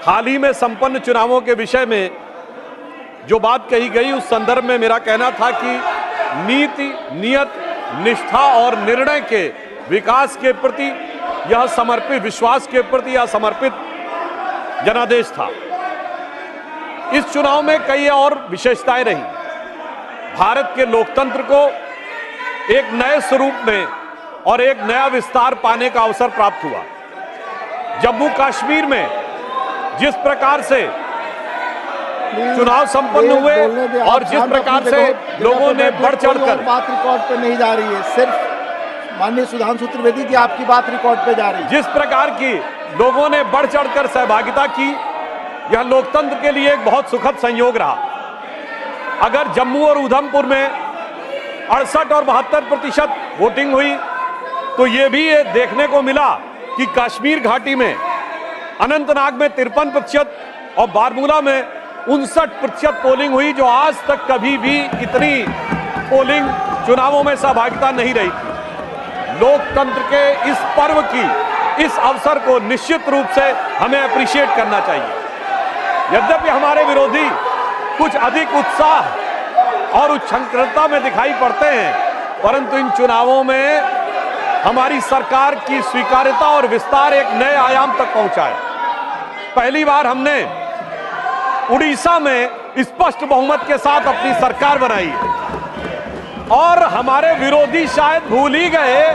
हाल ही में संपन्न चुनावों के विषय में जो बात कही गई उस संदर्भ में मेरा कहना था कि नीति, नियत, निष्ठा और निर्णय के विकास के प्रति यह समर्पित, विश्वास के प्रति यह समर्पित जनादेश था। इस चुनाव में कई और विशेषताएं रही। भारत के लोकतंत्र को एक नए स्वरूप में और एक नया विस्तार पाने का अवसर प्राप्त हुआ। जम्मू कश्मीर में जिस प्रकार से चुनाव संपन्न हुए और जिस प्रकार से लोगों ने बढ़ चढ़कर, बात रिकॉर्ड पे नहीं जा रही है, सिर्फ माननीय सुधांशु त्रिवेदी जी आपकी बात रिकॉर्ड पे जा रही है। जिस प्रकार की लोगों ने बढ़ चढ़कर सहभागिता की, यह लोकतंत्र के लिए एक बहुत सुखद संयोग रहा। अगर जम्मू और उधमपुर में 68 और 72% वोटिंग हुई तो यह भी देखने को मिला कि कश्मीर घाटी में अनंतनाग में 53% और बारामूला में 59% पोलिंग हुई, जो आज तक कभी भी इतनी पोलिंग चुनावों में सहभागिता नहीं रही थी। लोकतंत्र के इस पर्व की, इस अवसर को निश्चित रूप से हमें अप्रिशिएट करना चाहिए। यद्यपि हमारे विरोधी कुछ अधिक उत्साह और उच्छृंखलता में दिखाई पड़ते हैं, परंतु इन चुनावों में हमारी सरकार की स्वीकार्यता और विस्तार एक नए आयाम तक पहुंचा है। पहली बार हमने उड़ीसा में स्पष्ट बहुमत के साथ अपनी सरकार बनाई है और हमारे विरोधी शायद भूल ही गए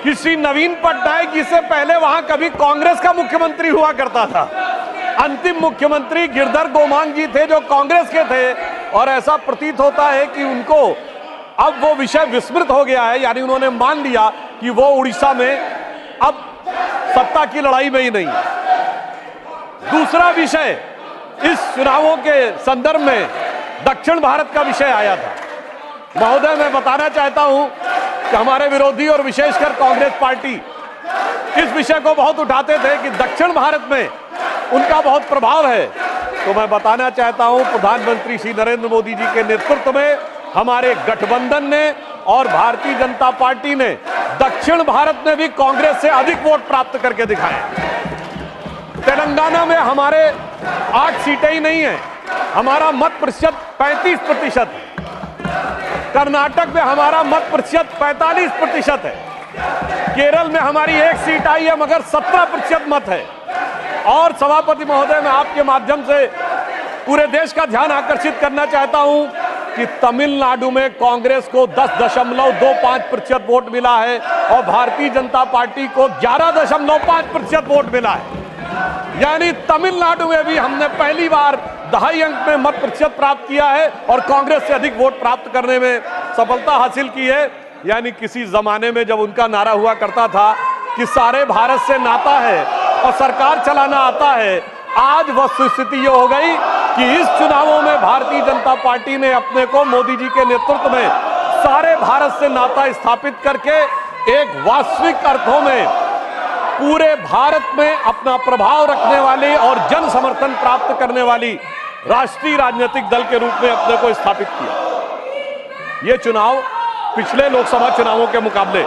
कि श्री नवीन पटनायक जी से पहले वहां कभी कांग्रेस का मुख्यमंत्री हुआ करता था। अंतिम मुख्यमंत्री गिरधर गोमांग जी थे जो कांग्रेस के थे, और ऐसा प्रतीत होता है कि उनको अब वो विषय विस्मृत हो गया है, यानी उन्होंने मान लिया कि वो उड़ीसा में अब सत्ता की लड़ाई में ही नहीं है। दूसरा विषय इस चुनावों के संदर्भ में दक्षिण भारत का विषय आया था। महोदय, मैं बताना चाहता हूं कि हमारे विरोधी और विशेषकर कांग्रेस पार्टी इस विषय को बहुत उठाते थे कि दक्षिण भारत में उनका बहुत प्रभाव है। तो मैं बताना चाहता हूं, प्रधानमंत्री श्री नरेंद्र मोदी जी के नेतृत्व में हमारे गठबंधन ने और भारतीय जनता पार्टी ने दक्षिण भारत में भी कांग्रेस से अधिक वोट प्राप्त करके दिखाए। तेलंगाना में हमारे 8 सीटें ही नहीं है, हमारा मत प्रतिशत 35% है। कर्नाटक में हमारा मत प्रतिशत 45% है। केरल में हमारी 1 सीट आई है मगर 17% मत है। और सभापति महोदय, मैं आपके माध्यम से पूरे देश का ध्यान आकर्षित करना चाहता हूं कि तमिलनाडु में कांग्रेस को 10.25% वोट मिला है और भारतीय जनता पार्टी को 11.5% वोट मिला है। यानी तमिलनाडु में भी हमने पहली बार 2.5 अंक में मत प्रतिशत प्राप्त किया है और कांग्रेस से अधिक वोट प्राप्त करने में सफलता हासिल की है। यानी किसी जमाने में जब उनका नारा हुआ करता था कि सारे भारत से नाता है और सरकार चलाना आता है, आज वस्तुस्थिति ये हो गई कि इस चुनावों में भारतीय जनता पार्टी ने अपने को मोदी जी के नेतृत्व में सारे भारत से नाता स्थापित करके एक वास्तविक अर्थों में पूरे भारत में अपना प्रभाव रखने वाली और जन समर्थन प्राप्त करने वाली राष्ट्रीय राजनीतिक दल के रूप में अपने को स्थापित किया। यह चुनाव पिछले लोकसभा चुनावों के मुकाबले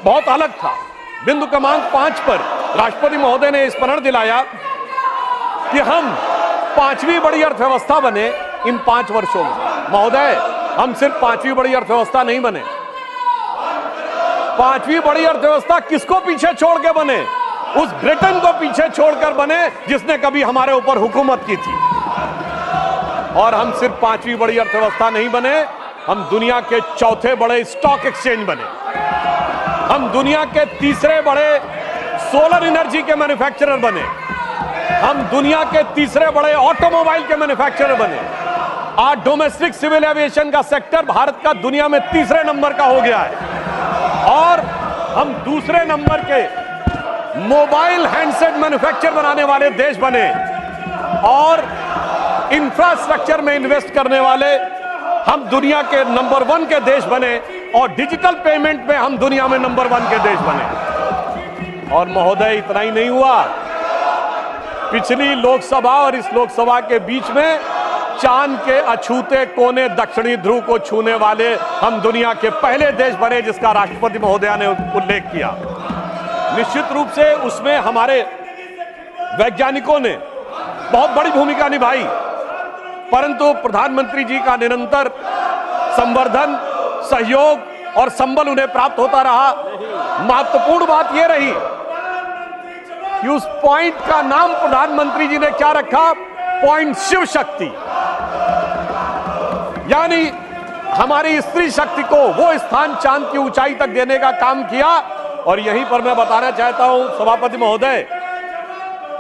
बहुत अलग था। बिंदु क्रमांक 5 पर राष्ट्रपति महोदय ने स्मरण दिलाया कि हम 5वीं बड़ी अर्थव्यवस्था बने इन 5 वर्षों में। महोदय, हम सिर्फ 5वीं बड़ी अर्थव्यवस्था नहीं बने। 5वीं बड़ी अर्थव्यवस्था किसको पीछे छोड़ के बने? उस ब्रिटेन को पीछे छोड़कर बने जिसने कभी हमारे ऊपर हुकूमत की थी। और हम सिर्फ 5वीं बड़ी अर्थव्यवस्था नहीं बने, हम दुनिया के 4थे बड़े स्टॉक एक्सचेंज बने। हम दुनिया के 3रे बड़े सोलर एनर्जी के मैन्युफैक्चरर बने। हम दुनिया के 3रे बड़े ऑटोमोबाइल के मैन्युफैक्चरर बने। आज डोमेस्टिक सिविल एविएशन का सेक्टर भारत का दुनिया में 3रे नंबर का हो गया है और हम 2रे नंबर के मोबाइल हैंडसेट मैन्युफैक्चर बनाने वाले देश बने और इंफ्रास्ट्रक्चर में इन्वेस्ट करने वाले हम दुनिया के नंबर 1 के देश बने और डिजिटल पेमेंट में हम दुनिया में नंबर 1 के देश बने। और महोदय, इतना ही नहीं हुआ, पिछली लोकसभा और इस लोकसभा के बीच में चांद के अछूते कोने दक्षिणी ध्रुव को छूने वाले हम दुनिया के पहले देश बने, जिसका राष्ट्रपति महोदया ने उल्लेख किया। निश्चित रूप से उसमें हमारे वैज्ञानिकों ने बहुत बड़ी भूमिका निभाई, परंतु प्रधानमंत्री जी का निरंतर संवर्धन, सहयोग और संबल उन्हें प्राप्त होता रहा। महत्वपूर्ण बात यह रही कि उस पॉइंट का नाम प्रधानमंत्री जी ने क्या रखा? पॉइंट शिव शक्ति, यानी हमारी स्त्री शक्ति को वो स्थान चांद की ऊंचाई तक देने का काम किया। और यहीं पर मैं बताना चाहता हूं सभापति महोदय,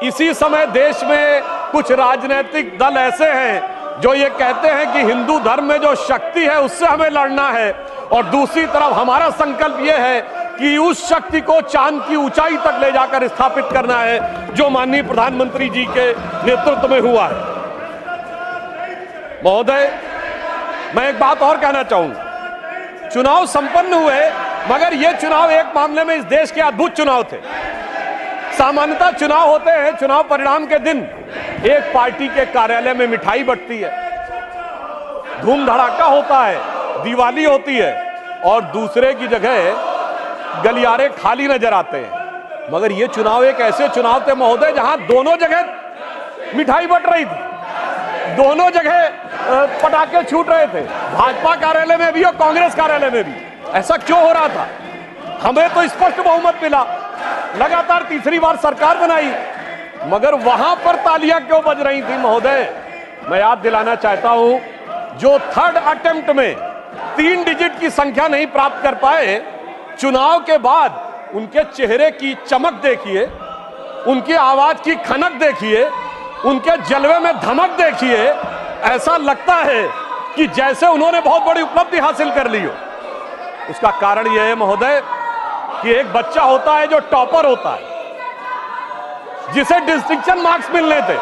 इसी समय देश में कुछ राजनीतिक दल ऐसे हैं जो ये कहते हैं कि हिंदू धर्म में जो शक्ति है उससे हमें लड़ना है, और दूसरी तरफ हमारा संकल्प यह है कि उस शक्ति को चांद की ऊंचाई तक ले जाकर स्थापित करना है, जो माननीय प्रधानमंत्री जी के नेतृत्व में हुआ है। महोदय, मैं एक बात और कहना चाहूंगा, चुनाव संपन्न हुए, मगर ये चुनाव एक मामले में इस देश के अद्भुत चुनाव थे। सामान्यतः चुनाव होते हैं, चुनाव परिणाम के दिन एक पार्टी के कार्यालय में मिठाई बंटती है, धूम धड़ाका होता है, दिवाली होती है, और दूसरे की जगह गलियारे खाली नजर आते हैं। मगर ये चुनाव एक ऐसे चुनाव थे महोदय जहां दोनों जगह मिठाई बंट रही थी, दोनों जगह पटाखे छूट रहे थे, भाजपा कार्यालय में भी और कांग्रेस कार्यालय में भी। ऐसा क्यों हो रहा था? हमें तो स्पष्ट बहुमत मिला, लगातार तीसरी बार सरकार बनाई, मगर वहां पर तालियां क्यों बज रही थी महोदय? मैं याद दिलाना चाहता हूं, जो थर्ड अटेम्प्ट में 3 डिजिट की संख्या नहीं प्राप्त कर पाए, चुनाव के बाद उनके चेहरे की चमक देखिए, उनकी आवाज की खनक देखिए, उनके जलवे में धमक देखिए, ऐसा लगता है कि जैसे उन्होंने बहुत बड़ी उपलब्धि हासिल कर ली हो। उसका कारण यह है महोदय कि एक बच्चा होता है जो टॉपर होता है, जिसे डिस्टिंक्शन मार्क्स मिलने थे,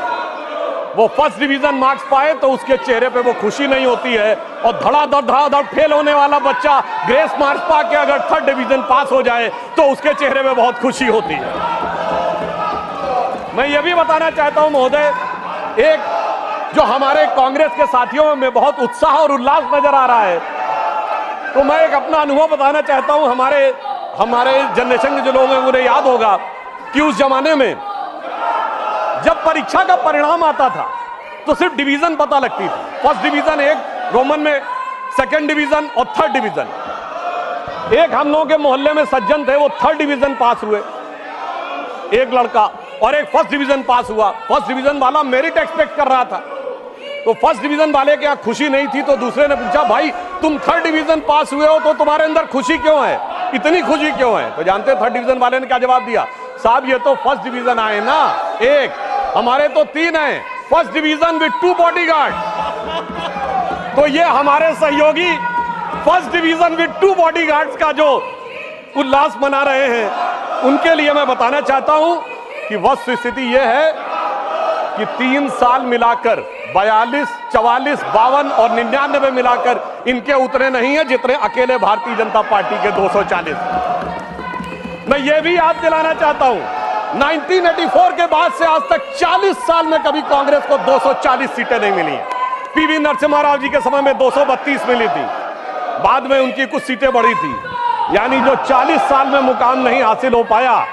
वो फर्स्ट डिवीजन मार्क्स पाए तो उसके चेहरे पे वो खुशी नहीं होती है, और धड़ाधड़ फेल होने वाला बच्चा ग्रेस मार्क्स पा के अगर थर्ड डिवीजन पास हो जाए तो उसके चेहरे पे बहुत खुशी होती है। मैं ये भी बताना चाहता हूं महोदय, एक जो हमारे कांग्रेस के साथियों में बहुत उत्साह और उल्लास नजर आ रहा है, तो मैं एक अपना अनुभव बताना चाहता हूं। हमारे जनरेशन के जो लोग हैं उन्हें याद होगा कि उस जमाने में जब परीक्षा का परिणाम आता था तो सिर्फ डिवीजन पता लगती थी, फर्स्ट डिवीजन एक, रोमन में सेकंड डिवीजन और थर्ड डिवीजन। एक हम लोगों के मोहल्ले में सज्जन थे, वो थर्ड डिवीजन पास हुए, एक लड़का, और एक फर्स्ट डिवीजन पास हुआ। फर्स्ट डिवीजन वाला मेरिट एक्सपेक्ट कर रहा था, तो फर्स्ट डिवीजन वाले के यहाँ खुशी नहीं थी, तो दूसरे ने पूछा, भाई तुम थर्ड डिवीजन पास हुए हो तो तुम्हारे अंदर खुशी क्यों है, इतनी खुशी क्यों है? तो जानते हैं थर्ड डिवीजन वाले ने क्या जवाब दिया? साहब ये तो फर्स्ट डिवीजन आए ना, एक, हमारे तो 3 हैं, फर्स्ट डिवीजन विद 2 बॉडीगार्ड। तो ये हमारे सहयोगी फर्स्ट डिवीजन विद 2 बॉडीगार्ड्स का जो उल्लास मना रहे हैं, उनके लिए मैं बताना चाहता हूं कि वस्तु स्थिति यह है कि 3 साल मिलाकर 42, 44, 52 और 99 मिलाकर इनके उतने नहीं है जितने अकेले भारतीय जनता पार्टी के 240। मैं ये भी याद दिलाना चाहता हूं, 1984 के बाद से आज तक 40 साल में कभी कांग्रेस को 240 सीटें नहीं मिली। पीवी नरसिम्हा राव जी के समय में 232 मिली थी, बाद में उनकी कुछ सीटें बढ़ी थी, यानी जो 40 साल में मुकाम नहीं हासिल हो पाया,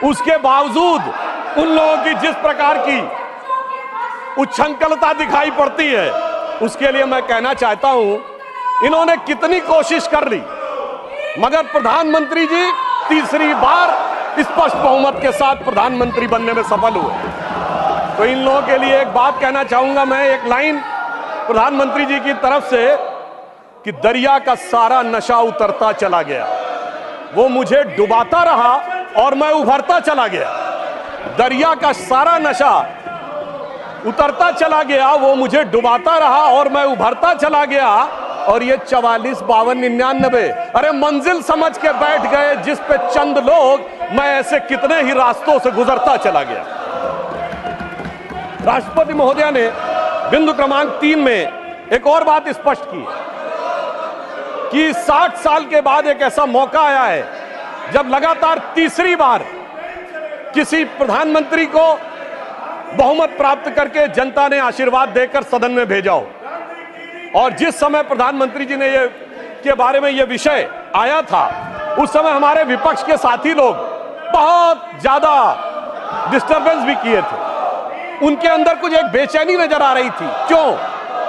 उसके बावजूद उन लोगों की जिस प्रकार की उच्छृंखलता दिखाई पड़ती है, उसके लिए मैं कहना चाहता हूं, इन्होंने कितनी कोशिश कर ली, मगर प्रधानमंत्री जी तीसरी बार स्पष्ट बहुमत के साथ प्रधानमंत्री बनने में सफल हुए। तो इन लोगों के लिए एक बात कहना चाहूंगा मैं, एक लाइन प्रधानमंत्री जी की तरफ से, कि दरिया का सारा नशा उतरता चला गया, वो मुझे डुबाता रहा और मैं उभरता चला गया। दरिया का सारा नशा उतरता चला गया, वो मुझे डुबाता रहा और मैं उभरता चला गया। और ये 44, 52, 99, अरे मंजिल समझ के बैठ गए जिस पे चंद लोग, मैं ऐसे कितने ही रास्तों से गुजरता चला गया। राष्ट्रपति महोदया ने बिंदु क्रमांक 3 में एक और बात स्पष्ट की कि 60 साल के बाद एक ऐसा मौका आया है जब लगातार तीसरी बार किसी प्रधानमंत्री को बहुमत प्राप्त करके जनता ने आशीर्वाद देकर सदन में भेजा हो। और जिस समय प्रधानमंत्री जी ने ये के बारे में ये विषय आया था, उस समय हमारे विपक्ष के साथी लोग बहुत ज्यादा डिस्टर्बेंस भी किए थे। उनके अंदर कुछ एक बेचैनी नजर आ रही थी। क्यों?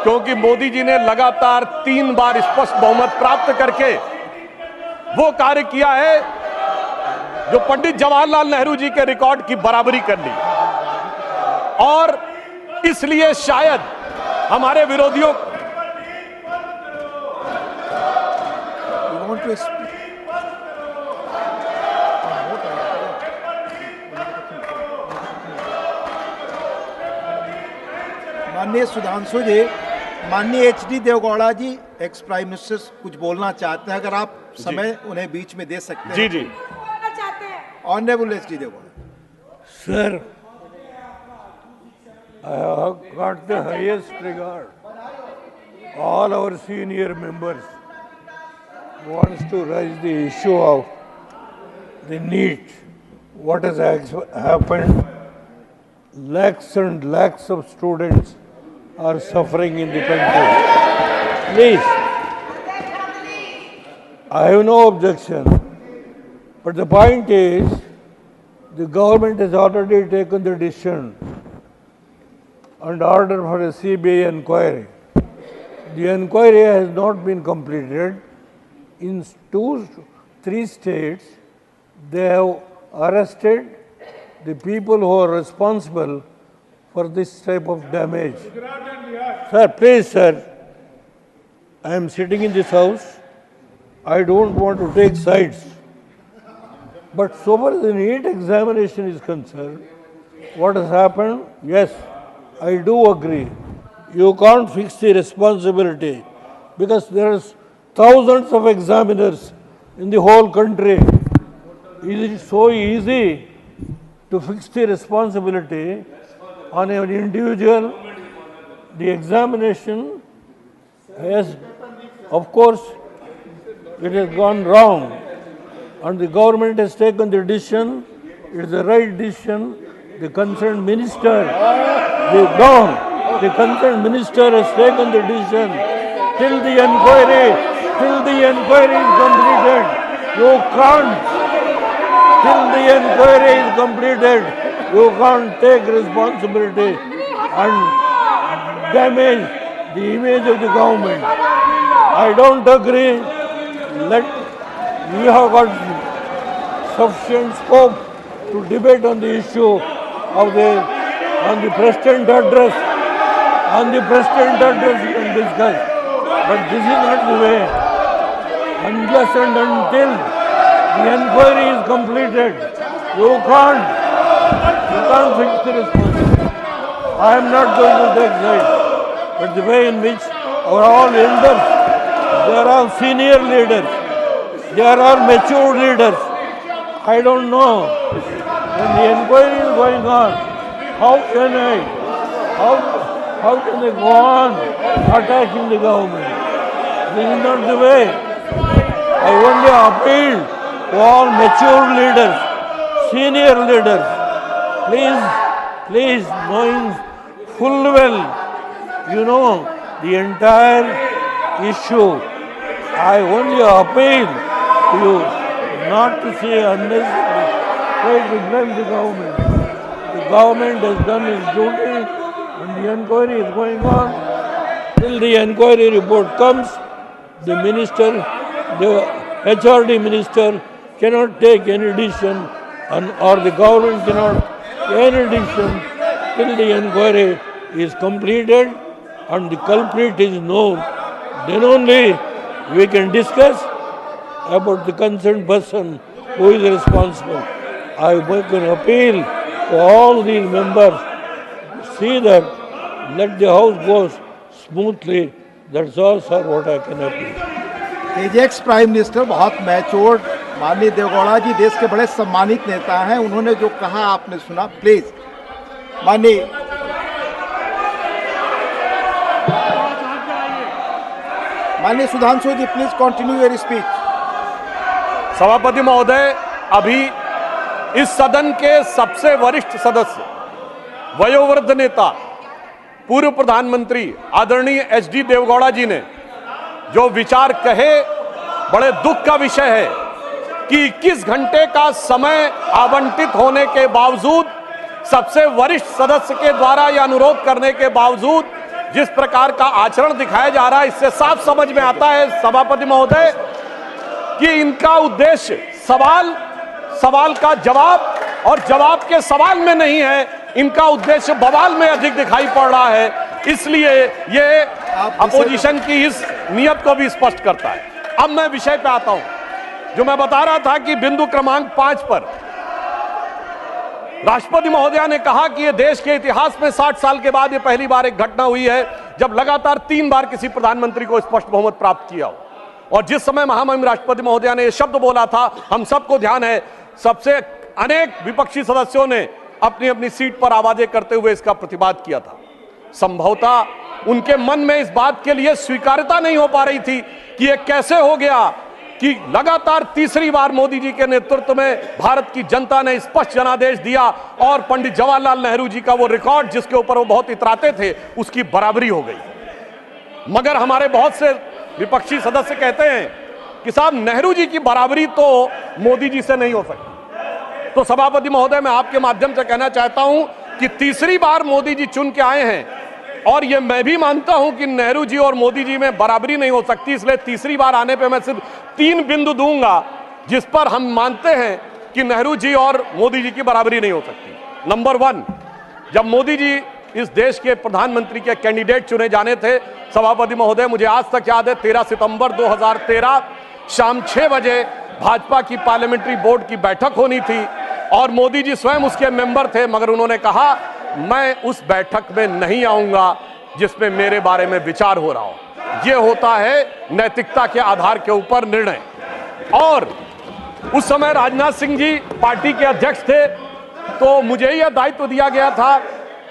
क्योंकि मोदी जी ने लगातार 3 बार स्पष्ट बहुमत प्राप्त करके वो कार्य किया है जो पंडित जवाहरलाल नेहरू जी के रिकॉर्ड की बराबरी कर ली। और इसलिए शायद हमारे विरोधियों माननीय सुधांशु जी, माननीय HD देवगौड़ा जी एक्स प्राइम मिनिस्टर कुछ बोलना चाहते हैं, अगर आप समय उन्हें बीच में दे सकते हैं। जी जी honourable HD Deve Gowda. Sir, I have got the highest regard. All our senior members wants to raise the issue of the NEET. What has happened? Lakhs and lakhs of students are suffering in the country. Please, I have no objection. But the point is, the government has already taken the decision and order for a CBI inquiry. The inquiry has not been completed. In 3 states, they have arrested the people who are responsible for this type of damage. Sir, please, sir, I am sitting in this house. I don't want to take sides. But so far as the NEET examination is concerned, what has happened? Yes, I do agree. You can't fix the responsibility because there are thousands of examiners in the whole country. Is it so easy to fix the responsibility on an individual? The examination has, of course, it has gone wrong. And the government has taken the decision, it is the right decision. The concerned minister, the concerned minister has taken the decision. Till the inquiry is completed, you can't. Till the inquiry is completed, you can't take responsibility and damage the image of the government. I don't agree. We have got sufficient scope to debate on the issue of on the President address. On the President address we can discuss. But this is not the way. Unless and until the inquiry is completed, you can't fix the responsibility. I am not going to take sides. But the way in which all elders, they are all senior leaders, they are all mature leaders. I don't know. When the inquiry is going on, how can they go on attacking the government? This is not the way. I only appeal to all mature leaders, senior leaders. Please, knowing full well, you know the entire issue, I only appeal to you not to say unnecessary, try to blame the government. The government has done its duty and the inquiry is going on. Till the inquiry report comes, the minister, the HRD minister cannot take any decision or the government cannot take any decision till the inquiry is completed and the culprit is known. Then only we can discuss about the concerned person who is responsible. I make an appeal to all these members, see that let the house go smoothly. That's all, sir, what I can appeal. Ex prime minister बहुत matured माननीय देवगौड़ा जी देश के बड़े सम्मानित नेता हैं, उन्होंने जो कहा आपने सुना। प्लीज माननीय सुधांशु जी, प्लीज कंटिन्यू योर स्पीच। सभापति महोदय, अभी इस सदन के सबसे वरिष्ठ सदस्य, वयोवृद्ध नेता, पूर्व प्रधानमंत्री आदरणीय HD देवगौड़ा जी ने जो विचार कहे, बड़े दुख का विषय है कि 21 घंटे का समय आवंटित होने के बावजूद सबसे वरिष्ठ सदस्य के द्वारा यह अनुरोध करने के बावजूद जिस प्रकार का आचरण दिखाया जा रहा है, इससे साफ समझ में आता है सभापति महोदय कि इनका उद्देश्य सवाल का जवाब और जवाब के सवाल में नहीं है, इनका उद्देश्य बवाल में अधिक दिखाई पड़ रहा है। इसलिए ये अपोजिशन की इस नियत को भी स्पष्ट करता है। अब मैं विषय पे आता हूं। जो मैं बता रहा था कि बिंदु क्रमांक 5 पर राष्ट्रपति महोदया ने कहा कि यह देश के इतिहास में 60 साल के बाद यह पहली बार एक घटना हुई है जब लगातार 3 बार किसी प्रधानमंत्री को स्पष्ट बहुमत प्राप्त किया हो। और जिस समय महामहिम राष्ट्रपति महोदया ने यह शब्द बोला था, हम सबको ध्यान है, सबसे अनेक विपक्षी सदस्यों ने अपनी अपनी सीट पर आवाजें करते हुए इसका प्रतिवाद किया था। संभवतः उनके मन में इस बात के लिए स्वीकार्यता नहीं हो पा रही थी कि यह कैसे हो गया कि लगातार तीसरी बार मोदी जी के नेतृत्व में भारत की जनता ने स्पष्ट जनादेश दिया और पंडित जवाहरलाल नेहरू जी का वो रिकॉर्ड जिसके ऊपर वो बहुत इतराते थे, उसकी बराबरी हो गई। मगर हमारे बहुत से विपक्षी सदस्य कहते हैं कि साहब नेहरू जी की बराबरी तो मोदी जी से नहीं हो सकती। तो सभापति महोदय, मैं आपके माध्यम से कहना चाहता हूं कि तीसरी बार मोदी जी चुन के आए हैं और ये मैं भी मानता हूं कि नेहरू जी और मोदी जी में बराबरी नहीं हो सकती, इसलिए तीसरी बार आने पे मैं सिर्फ 3 बिंदु दूंगा जिस पर हम मानते हैं कि नेहरू जी और मोदी जी की बराबरी नहीं हो सकती। नंबर 1, जब मोदी जी इस देश के प्रधानमंत्री के कैंडिडेट चुने जाने थे, सभापति महोदय, मुझे आज तक याद है 13 सितंबर 2013 शाम 6 बजे भाजपा की पार्लियामेंट्री बोर्ड की बैठक होनी थी और मोदी जी स्वयं उसके मेंबर थे, मगर उन्होंने कहा मैं उस बैठक में नहीं आऊंगा जिसमें मेरे बारे में विचार हो रहा हो। यह होता है नैतिकता के आधार के ऊपर निर्णय। और उस समय राजनाथ सिंह जी पार्टी के अध्यक्ष थे, तो मुझे यह दायित्व दिया गया था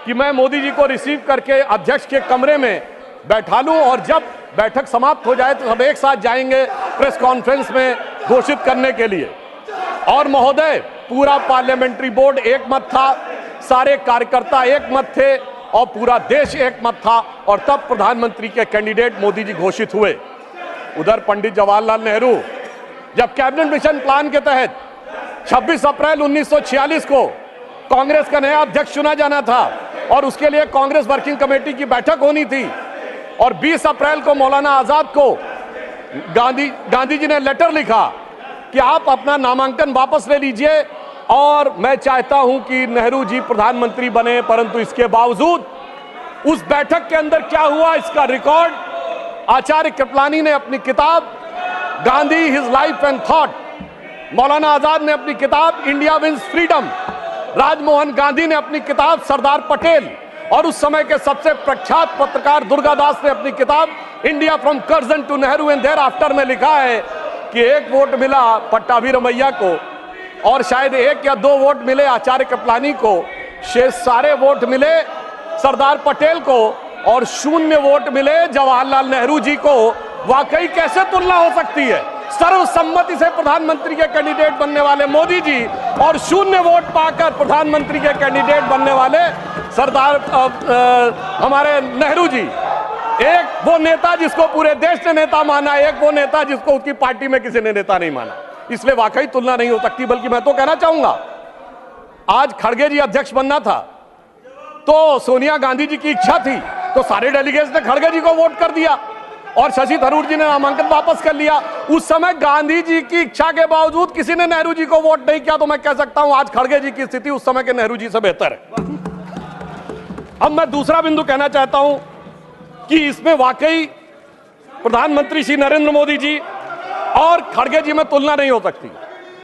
कि मैं मोदी जी को रिसीव करके अध्यक्ष के कमरे में बैठा लूं और जब बैठक समाप्त हो जाए तो सब एक साथ जाएंगे प्रेस कॉन्फ्रेंस में घोषित करने के लिए। और महोदय, पूरा पार्लियामेंट्री बोर्ड एक मत था, सारे कार्यकर्ता एक मत थे और पूरा देश एक मत था और तब प्रधानमंत्री के कैंडिडेट मोदी जी घोषित हुए। उधर पंडित जवाहरलाल नेहरू जब कैबिनेट मिशन प्लान के तहत 26 अप्रैल 1946 को कांग्रेस का नया अध्यक्ष चुना जाना था और उसके लिए कांग्रेस वर्किंग कमेटी की बैठक होनी थी और 20 अप्रैल को मौलाना आजाद को गांधी जी ने लेटर लिखा कि आप अपना नामांकन वापस ले लीजिए और मैं चाहता हूं कि नेहरू जी प्रधानमंत्री बने। परंतु इसके बावजूद उस बैठक के अंदर क्या हुआ, इसका रिकॉर्ड आचार्य कृपलानी ने अपनी किताब Gandhi his life and thought, Maulana Azad ने अपनी किताब India wins freedom, Rajmohan Gandhi ने अपनी किताब सरदार पटेल और उस समय के सबसे प्रख्यात पत्रकार दुर्गादास ने अपनी किताब India from Curzon to Nehru and thereafter में लिखा है कि 1 वोट मिला पट्टाभी रमैया को और शायद 1 या 2 वोट मिले आचार्य कृपलानी को, शेष सारे वोट मिले सरदार पटेल को और 0 वोट मिले जवाहरलाल नेहरू जी को। वाकई कैसे तुलना हो सकती है? सर्वसम्मति से प्रधानमंत्री के कैंडिडेट बनने वाले मोदी जी और 0 वोट पाकर प्रधानमंत्री के कैंडिडेट बनने वाले सरदार हमारे नेहरू जी। एक वो नेता जिसको पूरे देश ने नेता माना, एक वो नेता जिसको उसकी पार्टी में किसी ने नेता नहीं माना। इसलिए वाकई तुलना नहीं हो सकती। बल्कि मैं तो कहना चाहूंगा, आज खड़गे जी अध्यक्ष बनना था तो सोनिया गांधी जी की इच्छा थी तो सारे डेलीगेट्स ने खड़गे जी को वोट कर दिया और शशि थरूर जी ने नामांकन वापस कर लिया। उस समय गांधी जी की इच्छा के बावजूद किसी ने नेहरू जी को वोट नहीं किया, तो मैं कह सकता हूं आज खड़गे जी की स्थिति उस समय के नेहरू जी से बेहतर है। अब मैं दूसरा बिंदु कहना चाहता हूं कि इसमें वाकई प्रधानमंत्री श्री नरेंद्र मोदी जी और खड़गे जी में तुलना नहीं हो सकती।